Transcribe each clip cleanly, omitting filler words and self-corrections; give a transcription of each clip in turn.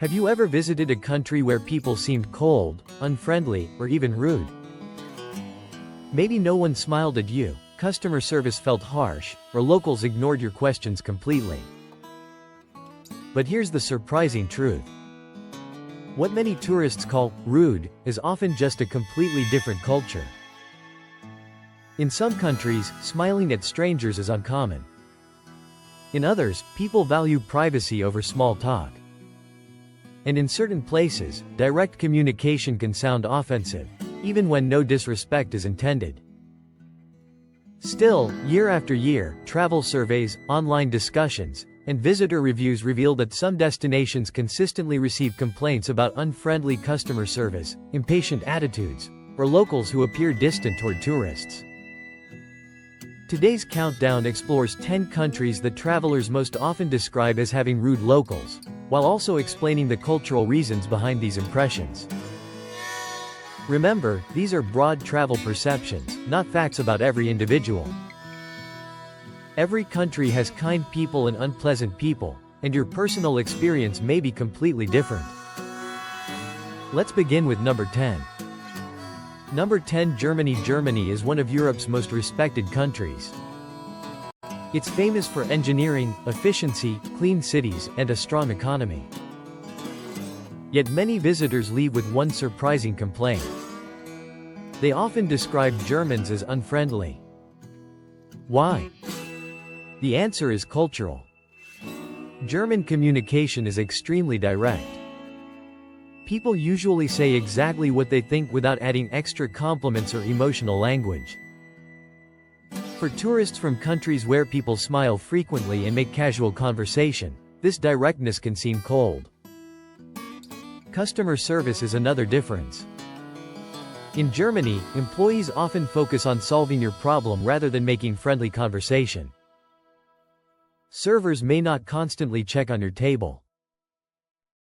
Have you ever visited a country where people seemed cold, unfriendly, or even rude? Maybe no one smiled at you, customer service felt harsh, or locals ignored your questions completely. But here's the surprising truth. What many tourists call rude is often just a completely different culture. In some countries, smiling at strangers is uncommon. In others, people value privacy over small talk. And in certain places, direct communication can sound offensive, even when no disrespect is intended. Still, year after year, travel surveys, online discussions, and visitor reviews reveal that some destinations consistently receive complaints about unfriendly customer service, impatient attitudes, or locals who appear distant toward tourists. Today's countdown explores 10 countries that travelers most often describe as having rude locals, while also explaining the cultural reasons behind these impressions. Remember, these are broad travel perceptions, not facts about every individual. Every country has kind people and unpleasant people, and your personal experience may be completely different. Let's begin with number 10. Number 10. Germany. Germany is one of Europe's most respected countries. It's famous for engineering, efficiency, clean cities, and a strong economy. Yet many visitors leave with one surprising complaint. They often describe Germans as unfriendly. Why? The answer is cultural. German communication is extremely direct. People usually say exactly what they think without adding extra compliments or emotional language. For tourists from countries where people smile frequently and make casual conversation, this directness can seem cold. Customer service is another difference. In Germany, employees often focus on solving your problem rather than making friendly conversation. Servers may not constantly check on your table.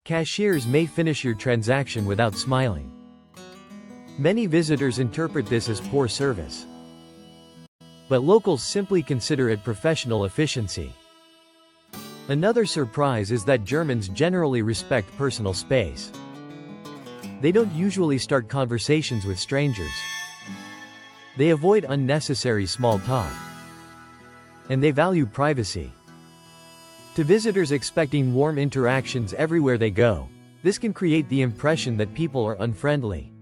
Cashiers may finish your transaction without smiling. Many visitors interpret this as poor service. But locals simply consider it professional efficiency. Another surprise is that Germans generally respect personal space. They don't usually start conversations with strangers. They avoid unnecessary small talk. And they value privacy. To visitors expecting warm interactions everywhere they go, this can create the impression that people are unfriendly.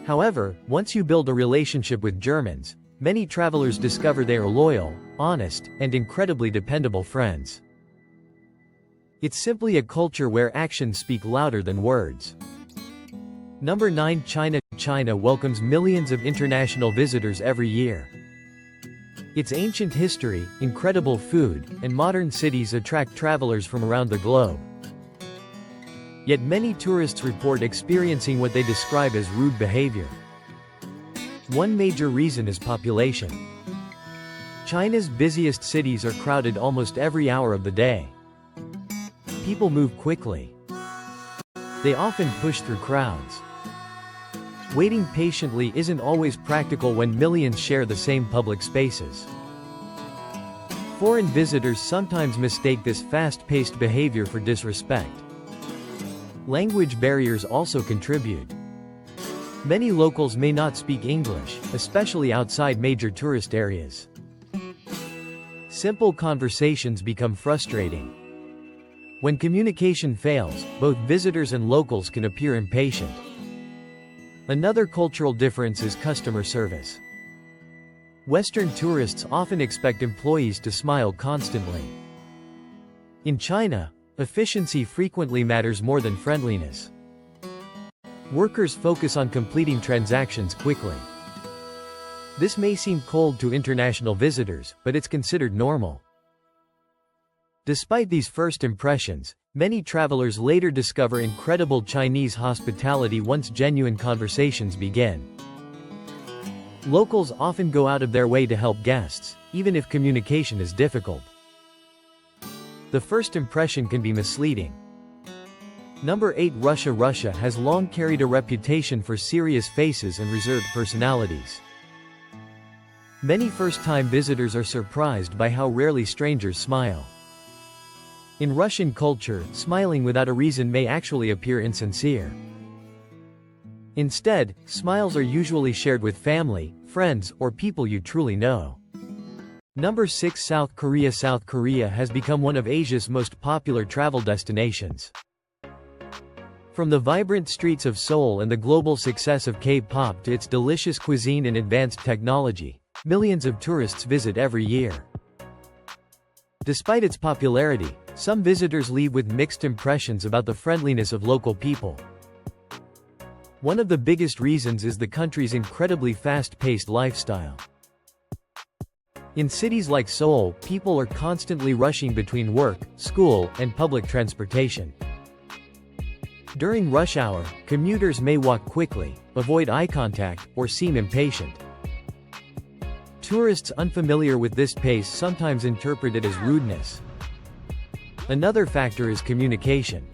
However, once you build a relationship with Germans, many travelers discover they are loyal, honest, and incredibly dependable friends. It's simply a culture where actions speak louder than words. Number 9. China. China welcomes millions of international visitors every year. Its ancient history, incredible food, and modern cities attract travelers from around the globe. Yet many tourists report experiencing what they describe as rude behavior. One major reason is population. China's busiest cities are crowded almost every hour of the day. People move quickly. They often push through crowds. Waiting patiently isn't always practical when millions share the same public spaces. Foreign visitors sometimes mistake this fast-paced behavior for disrespect. Language barriers also contribute. Many locals may not speak English, especially outside major tourist areas. Simple conversations become frustrating. When communication fails, both visitors and locals can appear impatient. Another cultural difference is customer service. Western tourists often expect employees to smile constantly. In China, efficiency frequently matters more than friendliness. Workers focus on completing transactions quickly. This may seem cold to international visitors, but it's considered normal. Despite these first impressions, many travelers later discover incredible Chinese hospitality once genuine conversations begin. Locals often go out of their way to help guests, even if communication is difficult. The first impression can be misleading. Number 8. Russia. Russia has long carried a reputation for serious faces and reserved personalities. Many first-time visitors are surprised by how rarely strangers smile. In Russian culture, smiling without a reason may actually appear insincere. Instead, smiles are usually shared with family, friends, or people you truly know. Number 6. South Korea. South Korea has become one of Asia's most popular travel destinations. From the vibrant streets of Seoul and the global success of K-pop to its delicious cuisine and advanced technology, millions of tourists visit every year. Despite its popularity, some visitors leave with mixed impressions about the friendliness of local people. One of the biggest reasons is the country's incredibly fast-paced lifestyle. In cities like Seoul, people are constantly rushing between work, school, and public transportation. During rush hour, commuters may walk quickly, avoid eye contact, or seem impatient. Tourists unfamiliar with this pace sometimes interpret it as rudeness. Another factor is communication.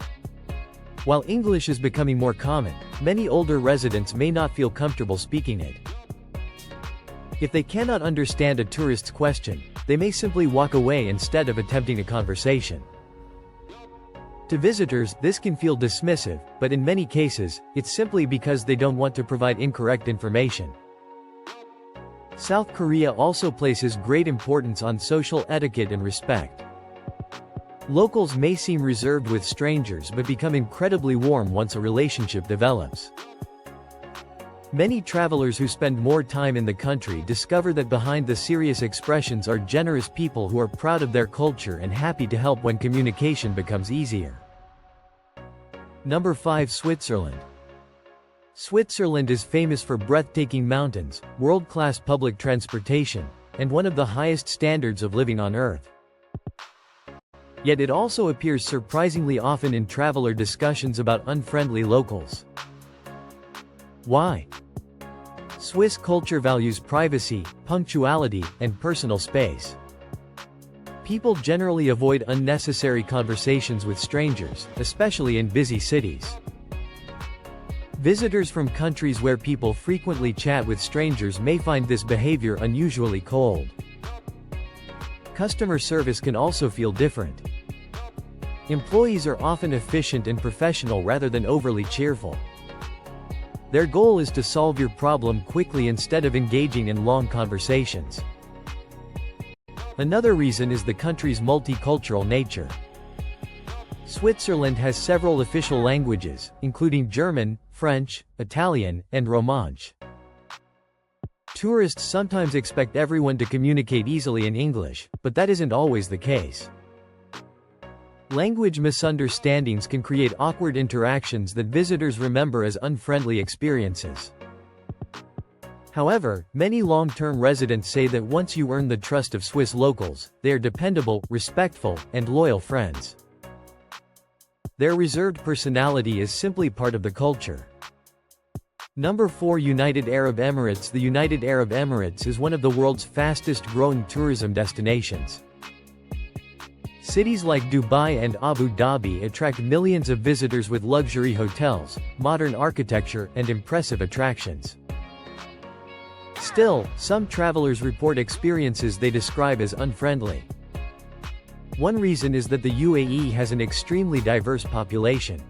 While English is becoming more common, many older residents may not feel comfortable speaking it. If they cannot understand a tourist's question, they may simply walk away instead of attempting a conversation. To visitors, this can feel dismissive, but in many cases, it's simply because they don't want to provide incorrect information. South Korea also places great importance on social etiquette and respect. Locals may seem reserved with strangers but become incredibly warm once a relationship develops. Many travelers who spend more time in the country discover that behind the serious expressions are generous people who are proud of their culture and happy to help when communication becomes easier. Number 5. Switzerland. Switzerland is famous for breathtaking mountains, world-class public transportation, and one of the highest standards of living on Earth. Yet it also appears surprisingly often in traveler discussions about unfriendly locals. Why? Swiss culture values privacy, punctuality, and personal space. People generally avoid unnecessary conversations with strangers, especially in busy cities. Visitors from countries where people frequently chat with strangers may find this behavior unusually cold. Customer service can also feel different. Employees are often efficient and professional rather than overly cheerful. Their goal is to solve your problem quickly instead of engaging in long conversations. Another reason is the country's multicultural nature. Switzerland has several official languages, including German, French, Italian, and Romansh. Tourists sometimes expect everyone to communicate easily in English, but that isn't always the case. Language misunderstandings can create awkward interactions that visitors remember as unfriendly experiences. However, many long-term residents say that once you earn the trust of Swiss locals, they are dependable, respectful, and loyal friends. Their reserved personality is simply part of the culture. Number 4. United Arab Emirates. The United Arab Emirates is one of the world's fastest-growing tourism destinations. Cities like Dubai and Abu Dhabi attract millions of visitors with luxury hotels, modern architecture, and impressive attractions. Still, some travelers report experiences they describe as unfriendly. One reason is that the UAE has an extremely diverse population.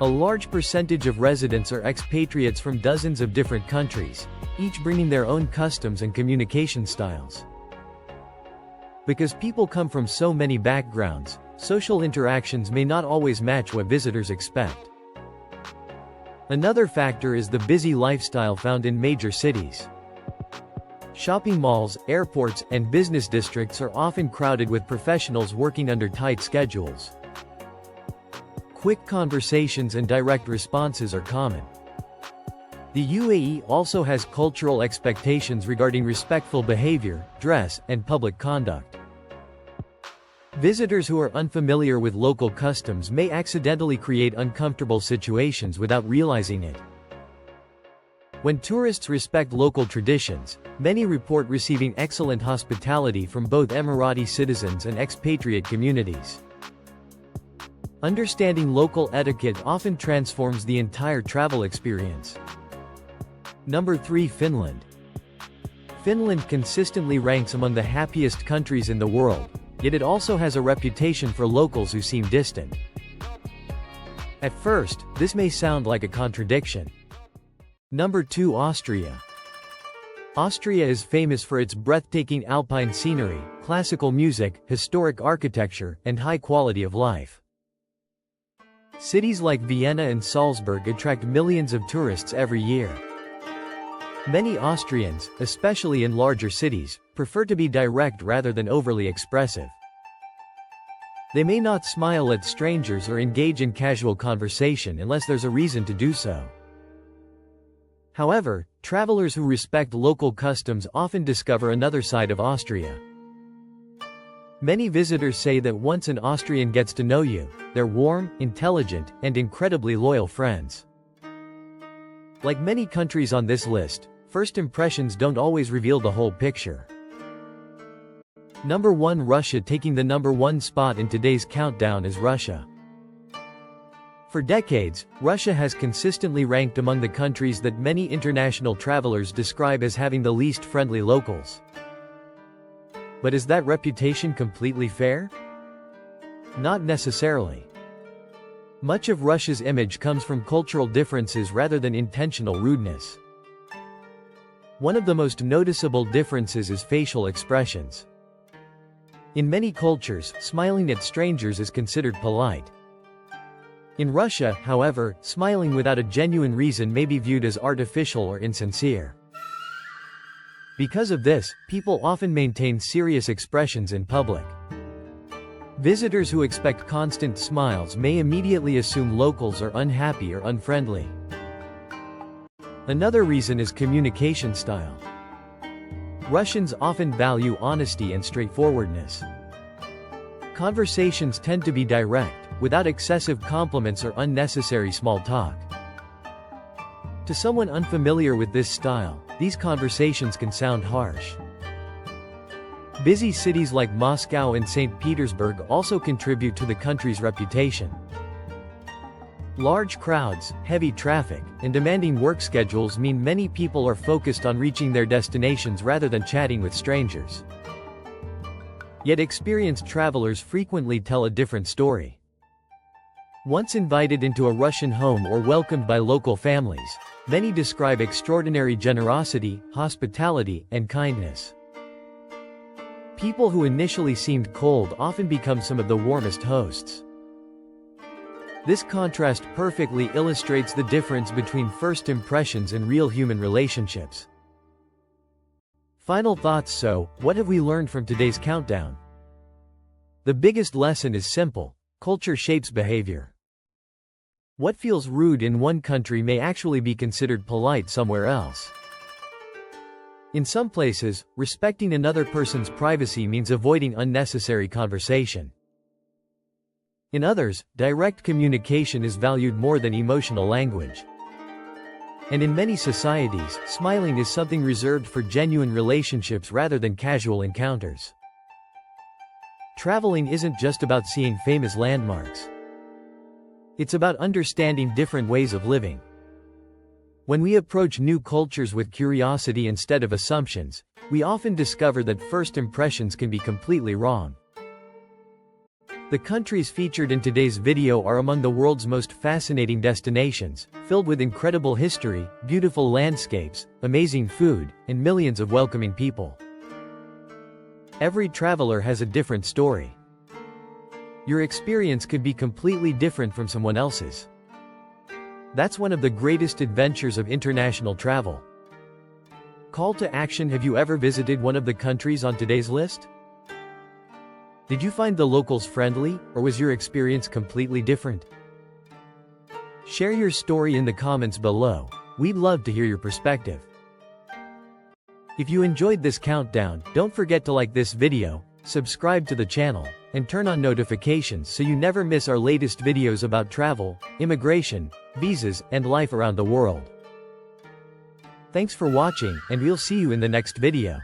A large percentage of residents are expatriates from dozens of different countries, each bringing their own customs and communication styles. Because people come from so many backgrounds, social interactions may not always match what visitors expect. Another factor is the busy lifestyle found in major cities. Shopping malls, airports, and business districts are often crowded with professionals working under tight schedules. Quick conversations and direct responses are common. The UAE also has cultural expectations regarding respectful behavior, dress, and public conduct. Visitors who are unfamiliar with local customs may accidentally create uncomfortable situations without realizing it. When tourists respect local traditions, many report receiving excellent hospitality from both Emirati citizens and expatriate communities. Understanding local etiquette often transforms the entire travel experience. Number 3. Finland. Finland consistently ranks among the happiest countries in the world, Yet it also has a reputation for locals who seem distant. At first, this may sound like a contradiction. Number 2. Austria. Austria is famous for its breathtaking alpine scenery, classical music, historic architecture, and high quality of life. Cities like Vienna and Salzburg attract millions of tourists every year. Many Austrians, especially in larger cities, prefer to be direct rather than overly expressive. They may not smile at strangers or engage in casual conversation unless there's a reason to do so. However, travelers who respect local customs often discover another side of Austria. Many visitors say that once an Austrian gets to know you, they're warm, intelligent, and incredibly loyal friends. Like many countries on this list, first impressions don't always reveal the whole picture. Number 1. Russia. Taking the number 1 spot in today's countdown is Russia. For decades, Russia has consistently ranked among the countries that many international travelers describe as having the least friendly locals. But is that reputation completely fair? Not necessarily. Much of Russia's image comes from cultural differences rather than intentional rudeness. One of the most noticeable differences is facial expressions. In many cultures, smiling at strangers is considered polite. In Russia, however, smiling without a genuine reason may be viewed as artificial or insincere. Because of this, people often maintain serious expressions in public. Visitors who expect constant smiles may immediately assume locals are unhappy or unfriendly. Another reason is communication style. Russians often value honesty and straightforwardness. Conversations tend to be direct, without excessive compliments or unnecessary small talk. To someone unfamiliar with this style, these conversations can sound harsh. Busy cities like Moscow and St. Petersburg also contribute to the country's reputation. Large crowds, heavy traffic, and demanding work schedules mean many people are focused on reaching their destinations rather than chatting with strangers. Yet experienced travelers frequently tell a different story. Once invited into a Russian home or welcomed by local families, many describe extraordinary generosity, hospitality, and kindness. People who initially seemed cold often become some of the warmest hosts. This contrast perfectly illustrates the difference between first impressions and real human relationships. Final thoughts. So, what have we learned from today's countdown? The biggest lesson is simple: culture shapes behavior. What feels rude in one country may actually be considered polite somewhere else. In some places, respecting another person's privacy means avoiding unnecessary conversation. In others, direct communication is valued more than emotional language. And in many societies, smiling is something reserved for genuine relationships rather than casual encounters. Traveling isn't just about seeing famous landmarks. It's about understanding different ways of living. When we approach new cultures with curiosity instead of assumptions, we often discover that first impressions can be completely wrong. The countries featured in today's video are among the world's most fascinating destinations, filled with incredible history, beautiful landscapes, amazing food, and millions of welcoming people. Every traveler has a different story. Your experience could be completely different from someone else's. That's one of the greatest adventures of international travel. Call to action: have you ever visited one of the countries on today's list? Did you find the locals friendly, or was your experience completely different? Share your story in the comments below. We'd love to hear your perspective. If you enjoyed this countdown, don't forget to like this video, subscribe to the channel, and turn on notifications so you never miss our latest videos about travel, immigration, visas, and life around the world. Thanks for watching, and we'll see you in the next video.